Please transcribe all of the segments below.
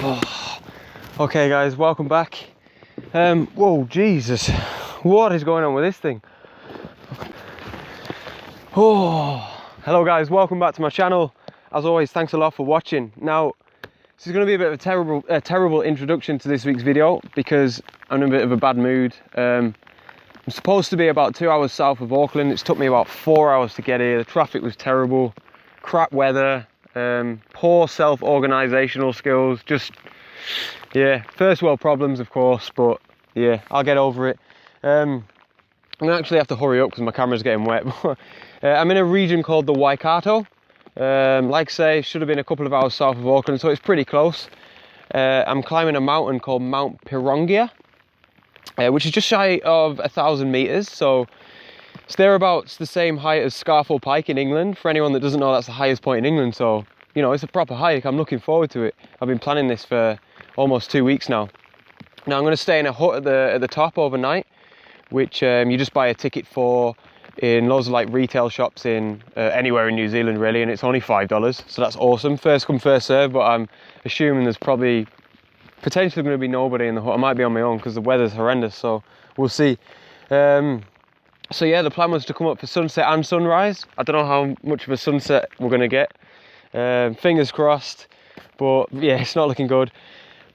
Oh. Okay guys, welcome back. Whoa, Jesus, what is going on with this thing? Oh, hello guys, welcome back to my channel. As always, thanks a lot for watching. Now, this is going to be a bit of a terrible introduction to this week's video because I'm in a bit of a bad mood. I'm supposed to be about 2 hours south of Auckland. It's took me about 4 hours to get here. The traffic was terrible, crap weather, poor self-organisational skills, just, yeah, first world problems of course, but yeah, I'll get over it. I'm gonna actually have to hurry up because my camera's getting wet. I'm in a region called the Waikato. Like I say, should have been a couple of hours south of Auckland, so it's pretty close. I'm climbing a mountain called Mount Pirongia, which is just shy of 1,000 meters, so it's thereabouts the same height as Scafell Pike in England. For anyone that doesn't know, that's the highest point in England, so you know, it's a proper hike. I'm looking forward to it. I've been planning this for almost 2 weeks now. Now I'm going to stay in a hut at the top overnight, which you just buy a ticket for in loads of like retail shops in anywhere in New Zealand really, and it's only $5, so that's awesome. First come first serve, but I'm assuming there's probably potentially going to be nobody in the hut. I might be on my own because the weather's horrendous, so we'll see. So yeah, the plan was to come up for sunset and sunrise. I don't know how much of a sunset we're going to get, fingers crossed, but yeah, it's not looking good.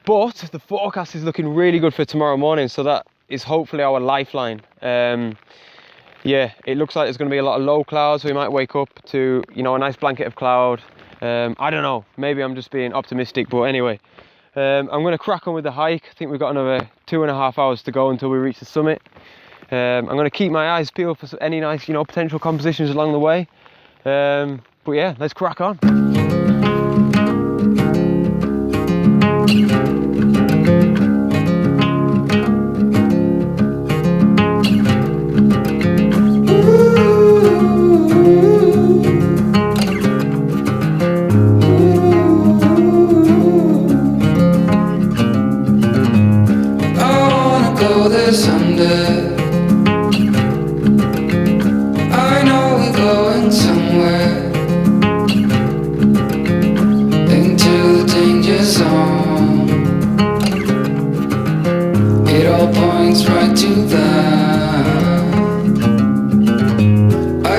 But the forecast is looking really good for tomorrow morning, so that is hopefully our lifeline. Yeah, it looks like there's going to be a lot of low clouds, so we might wake up to, you know, a nice blanket of cloud. I don't know, maybe I'm just being optimistic, but anyway, I'm going to crack on with the hike. I think we've got another 2.5 hours to go until we reach the summit. I'm going to keep my eyes peeled for any nice, you know, potential compositions along the way. But yeah, let's crack on.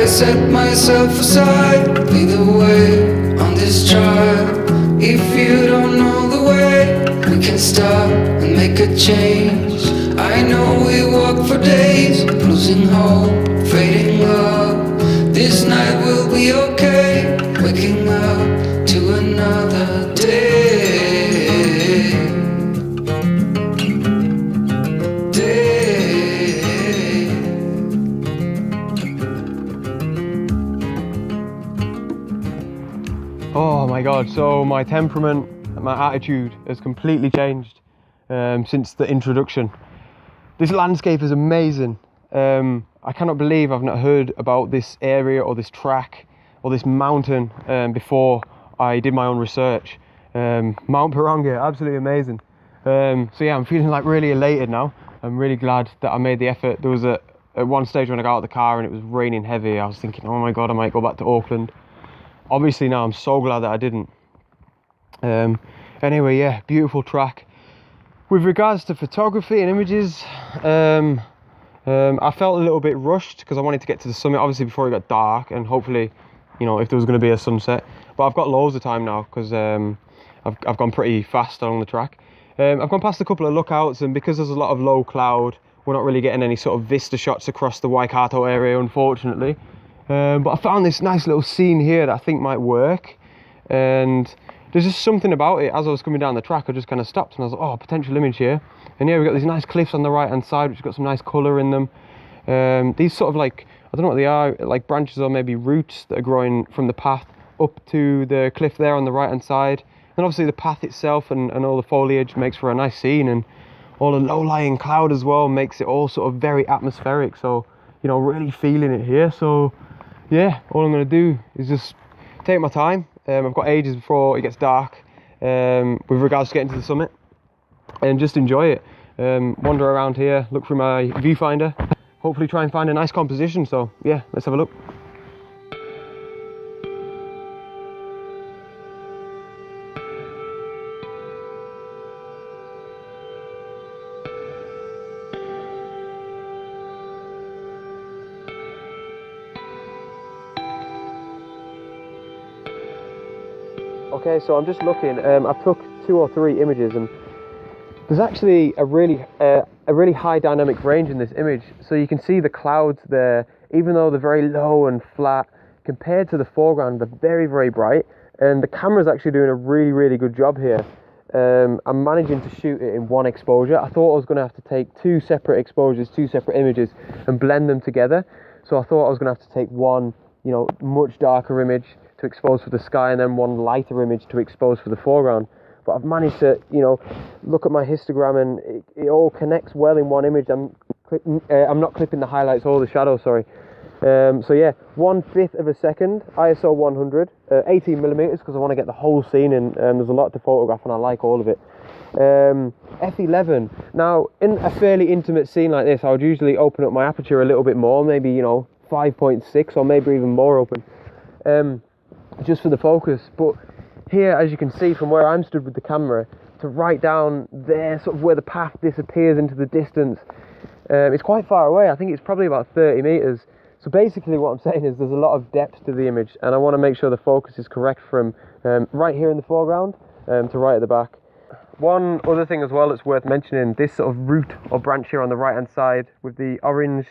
Set myself aside, lead the way on this trial. If you don't know the way, we can stop and make a change. I know we walk for days, losing hope, fading love. This night will be okay, waking up to another day. Oh my god, so my temperament, my attitude has completely changed since the introduction. This landscape is amazing. I cannot believe I've not heard about this area or this track or this mountain before I did my own research. Mount Pirongia, absolutely amazing. So yeah, I'm feeling like really elated now. I'm really glad that I made the effort. There was at one stage when I got out of the car and it was raining heavy, I was thinking, oh my god, I might go back to Auckland. Obviously now I'm so glad that I didn't. Anyway, yeah, beautiful track. With regards to photography and images, I felt a little bit rushed because I wanted to get to the summit obviously before it got dark, and hopefully, you know, if there was going to be a sunset. But I've got loads of time now because I've gone pretty fast along the track. I've gone past a couple of lookouts, and because there's a lot of low cloud, we're not really getting any sort of vista shots across the Waikato area, unfortunately. But I found this nice little scene here that I think might work, and there's just something about it. As I was coming down the track, I just kind of stopped and I was like, oh, potential image here. And yeah, we've got these nice cliffs on the right hand side which have got some nice colour in them. These sort of like, I don't know what they are, like branches or maybe roots that are growing from the path up to the cliff there on the right hand side. And obviously the path itself and all the foliage makes for a nice scene, and all the low-lying cloud as well makes it all sort of very atmospheric, so you know, really feeling it here. So yeah, all I'm going to do is just take my time. I've got ages before it gets dark with regards to getting to the summit, and just enjoy it. Wander around here, look through my viewfinder, hopefully try and find a nice composition. So yeah, let's have a look. Okay, so I'm just looking. I've took 2 or 3 images, and there's actually a really high dynamic range in this image. So you can see the clouds there, even though they're very low and flat compared to the foreground, they're very, very bright. And the camera's actually doing a really, really good job here. I'm managing to shoot it in one exposure. I thought I was going to have to take 2 separate exposures, 2 separate images, and blend them together. So I thought I was going to have to take one, you know, much darker image to expose for the sky, and then one lighter image to expose for the foreground. But I've managed to, you know, look at my histogram, and it all connects well in one image. I'm not clipping the highlights or the shadows, sorry. So yeah, 1/5 of a second, ISO 100, 18mm, because I want to get the whole scene in. There's a lot to photograph and I like all of it. F11. Now, in a fairly intimate scene like this, I would usually open up my aperture a little bit more, maybe, you know, 5.6 or maybe even more open, just for the focus. But here, as you can see from where I'm stood with the camera, to right down there, sort of where the path disappears into the distance, it's quite far away. I think it's probably about 30 meters. So basically what I'm saying is there's a lot of depth to the image, and I want to make sure the focus is correct from right here in the foreground to right at the back. One other thing as well that's worth mentioning, this sort of root or branch here on the right hand side with the orange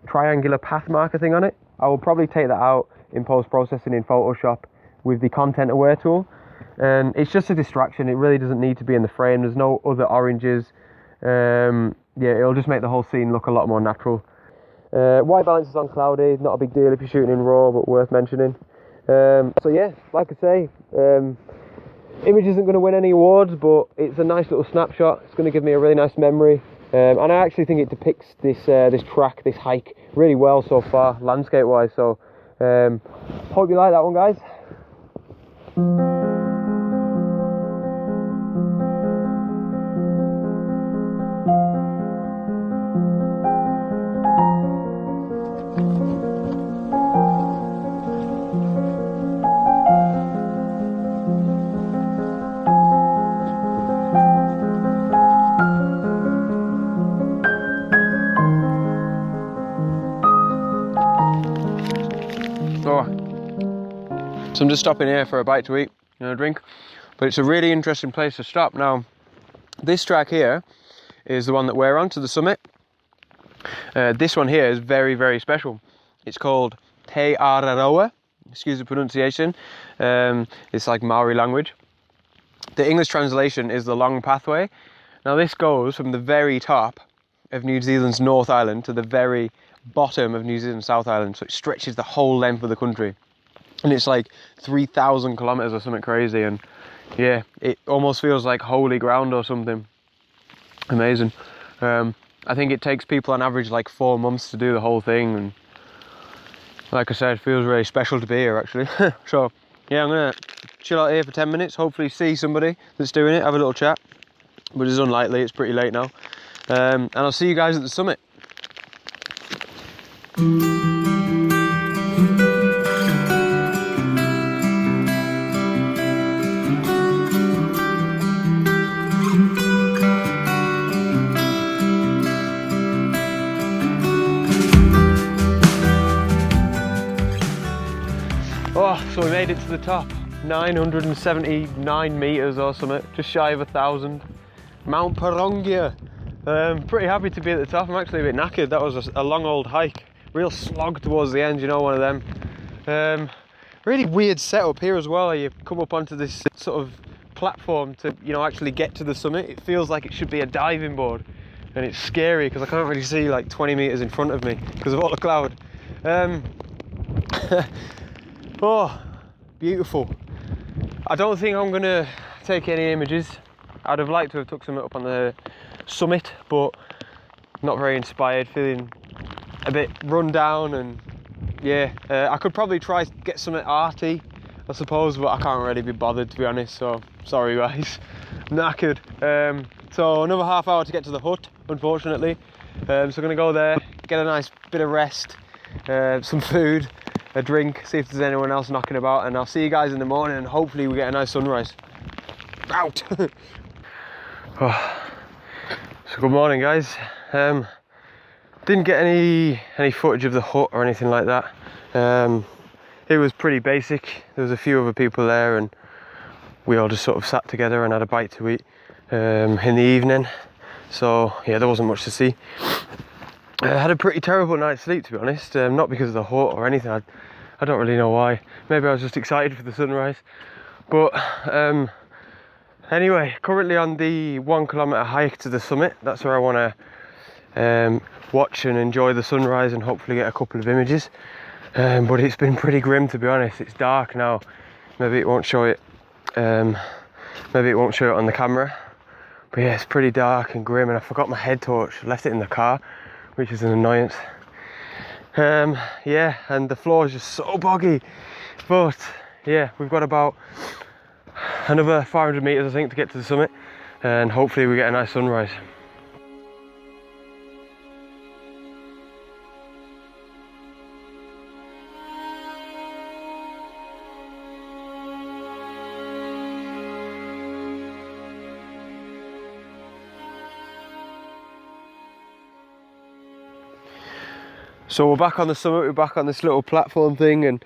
triangular path marker thing on it, I will probably take that out in post-processing in Photoshop with the content aware tool. And it's just a distraction, it really doesn't need to be in the frame, there's no other oranges. Yeah, it'll just make the whole scene look a lot more natural. White balance is on cloudy, not a big deal if you're shooting in RAW, but worth mentioning. So yeah, like I say, image isn't going to win any awards, but it's a nice little snapshot. It's going to give me a really nice memory, and I actually think it depicts this track, this hike, really well so far, landscape wise. So hope you like that one, guys. So I'm just stopping here for a bite to eat and a drink, but it's a really interesting place to stop. Now, this track here is the one that we're on to the summit. This one here is very, very special. It's called Te Araroa, excuse the pronunciation. It's like Maori language. The English translation is the long pathway. Now this goes from the very top of New Zealand's North Island to the very bottom of New Zealand's South Island, so it stretches the whole length of the country. And it's like 3,000 kilometers or something crazy, and yeah, it almost feels like holy ground or something. Amazing. I think it takes people on average like 4 months to do the whole thing, and like I said, it feels really special to be here actually. So yeah, I'm gonna chill out here for 10 minutes, hopefully see somebody that's doing it, have a little chat, but it's unlikely, it's pretty late now. And I'll see you guys at the summit. Oh, so we made it to the top, 979 meters or something, just shy of 1,000. Mount Parongia. Pretty happy to be at the top. I'm actually a bit knackered. That was a long old hike, real slog towards the end, you know, one of them. Really weird setup here as well. You come up onto this sort of platform to, you know, actually get to the summit. It feels like it should be a diving board, and it's scary because I can't really see like 20 meters in front of me because of all the cloud. Oh, beautiful. I don't think I'm gonna take any images. I'd have liked to have took some up on the summit, but not very inspired, feeling a bit run down, and yeah, I could probably try to get something arty, I suppose, but I can't really be bothered, to be honest, so sorry guys, I'm knackered. So another half hour to get to the hut, unfortunately. So I'm gonna go there, get a nice bit of rest, some food, a drink, see if there's anyone else knocking about, and I'll see you guys in the morning, and hopefully we get a nice sunrise. Out! Oh. So good morning guys. Didn't get any footage of the hut or anything like that. It was pretty basic. There was a few other people there, and we all just sort of sat together and had a bite to eat in the evening. So yeah, there wasn't much to see. I had a pretty terrible night's sleep, to be honest, not because of the hut or anything. I don't really know why. Maybe I was just excited for the sunrise. But anyway, currently on the 1 kilometre hike to the summit. That's where I want to watch and enjoy the sunrise and hopefully get a couple of images. But it's been pretty grim, to be honest. It's dark now. Maybe it won't show it. Maybe it won't show it on the camera. But yeah, it's pretty dark and grim, and I forgot my head torch. I left it in the car, which is an annoyance. Yeah, and the floor is just so boggy. But yeah, we've got about another 500 meters, I think, to get to the summit, and hopefully we get a nice sunrise. So we're back on the summit, we're back on this little platform thing, and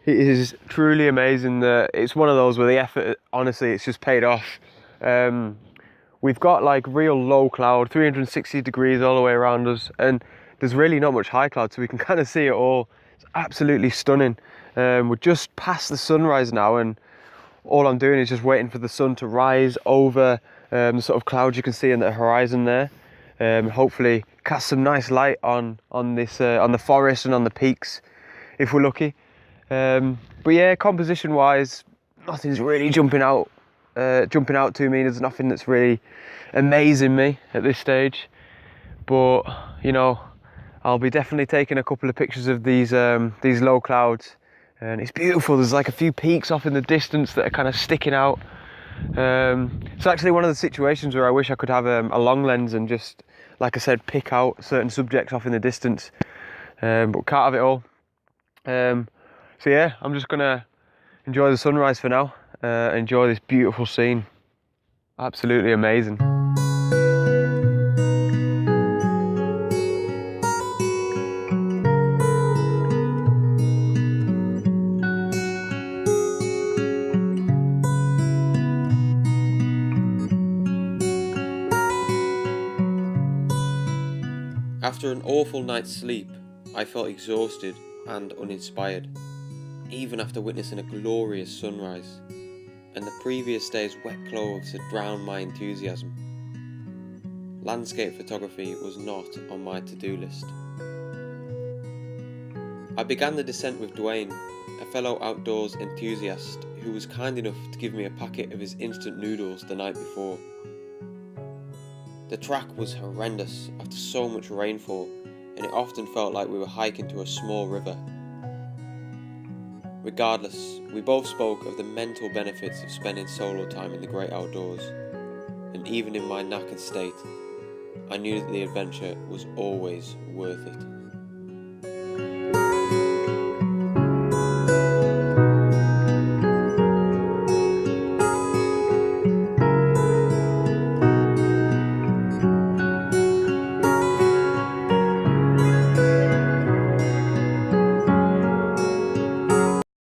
it is truly amazing that it's one of those where the effort, honestly, it's just paid off. We've got like real low cloud, 360 degrees all the way around us, and there's really not much high cloud, so we can kind of see it all. It's absolutely stunning. We're just past the sunrise now, and all I'm doing is just waiting for the sun to rise over the sort of clouds you can see in the horizon there. Hopefully cast some nice light on this on the forest and on the peaks if we're lucky. But yeah, composition wise, nothing's really jumping out to me. There's nothing that's really amazing me at this stage, but you know, I'll be definitely taking a couple of pictures of these low clouds, and it's beautiful. There's like a few peaks off in the distance that are kind of sticking out. It's actually one of the situations where I wish I could have a long lens and just, like I said, pick out certain subjects off in the distance, but can't have it all. So yeah, I'm just gonna enjoy the sunrise for now, enjoy this beautiful scene. Absolutely amazing. After an awful night's sleep, I felt exhausted and uninspired, even after witnessing a glorious sunrise, and the previous day's wet clothes had drowned my enthusiasm. Landscape photography was not on my to-do list. I began the descent with Dwayne, a fellow outdoors enthusiast who was kind enough to give me a packet of his instant noodles the night before. The track was horrendous after so much rainfall, and it often felt like we were hiking to a small river. Regardless, we both spoke of the mental benefits of spending solo time in the great outdoors, and even in my knackered state, I knew that the adventure was always worth it.